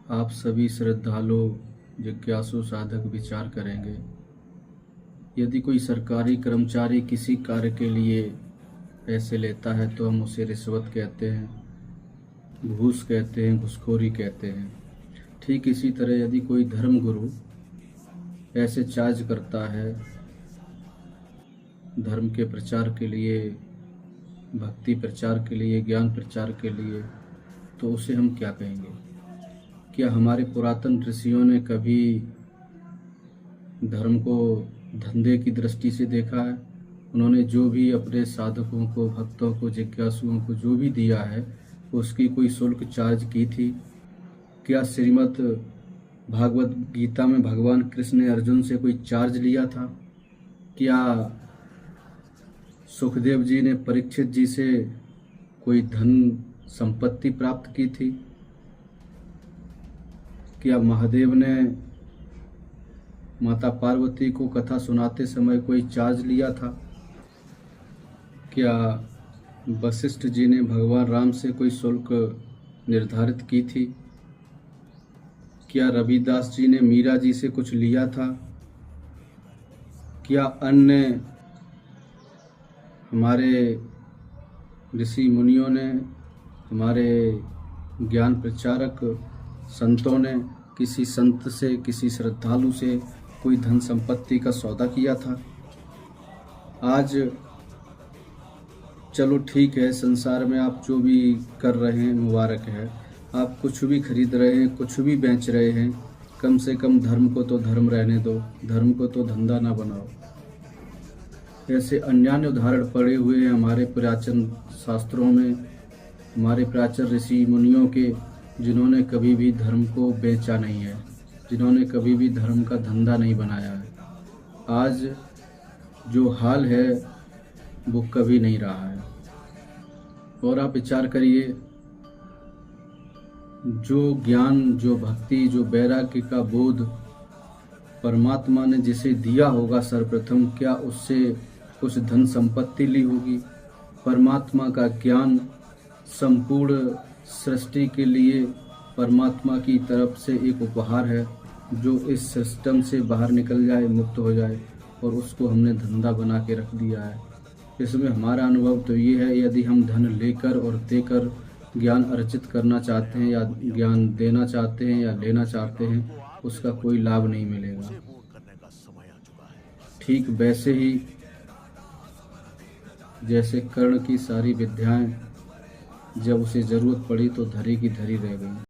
आप सभी श्रद्धालु जिज्ञासु साधक विचार करेंगे। यदि कोई सरकारी कर्मचारी किसी कार्य के लिए पैसे लेता है तो हम उसे रिश्वत कहते हैं, घूस कहते हैं, घूसखोरी कहते हैं। ठीक इसी तरह यदि कोई धर्मगुरु पैसे चार्ज करता है धर्म के प्रचार के लिए, भक्ति प्रचार के लिए, ज्ञान प्रचार के लिए, तो उसे हम क्या कहेंगे? क्या हमारे पुरातन ऋषियों ने कभी धर्म को धंधे की दृष्टि से देखा है? उन्होंने जो भी अपने साधकों को, भक्तों को, जिज्ञासुओं को जो भी दिया है उसकी कोई शुल्क चार्ज की थी? क्या श्रीमद् भागवत गीता में भगवान कृष्ण ने अर्जुन से कोई चार्ज लिया था? क्या सुखदेव जी ने परीक्षित जी से कोई धन संपत्ति प्राप्त की थी? क्या महादेव ने माता पार्वती को कथा सुनाते समय कोई चार्ज लिया था? क्या वशिष्ठ जी ने भगवान राम से कोई शुल्क निर्धारित की थी? क्या रविदास जी ने मीरा जी से कुछ लिया था? क्या अन्य हमारे ऋषि मुनियों ने, हमारे ज्ञान प्रचारक संतों ने किसी संत से, किसी श्रद्धालु से कोई धन संपत्ति का सौदा किया था? आज चलो ठीक है, संसार में आप जो भी कर रहे हैं मुबारक है। आप कुछ भी खरीद रहे हैं, कुछ भी बेच रहे हैं, कम से कम धर्म को तो धर्म रहने दो, धर्म को तो धंधा ना बनाओ। ऐसे अन्यान्य उदाहरण पड़े हुए हैं हमारे प्राचीन शास्त्रों में, हमारे प्राचीन ऋषि मुनियों के, जिन्होंने कभी भी धर्म को बेचा नहीं है, जिन्होंने कभी भी धर्म का धंधा नहीं बनाया है। आज जो हाल है वो कभी नहीं रहा है। और आप विचार करिए, जो ज्ञान, जो भक्ति, जो वैराग्य का बोध परमात्मा ने जिसे दिया होगा सर्वप्रथम, क्या उससे कुछ धन संपत्ति ली होगी? परमात्मा का ज्ञान संपूर्ण सृष्टि के लिए परमात्मा की तरफ से एक उपहार है, जो इस सिस्टम से बाहर निकल जाए, मुक्त हो जाए, और उसको हमने धंधा बना के रख दिया है। इसमें हमारा अनुभव तो ये है, यदि हम धन लेकर और देकर ज्ञान अर्जित करना चाहते हैं, या ज्ञान देना चाहते हैं, या लेना चाहते हैं, उसका कोई लाभ नहीं मिलेगा। ठीक वैसे ही जैसे कर्ण की सारी विद्याएं जब उसे जरूरत पड़ी तो धरी की धरी रह गई।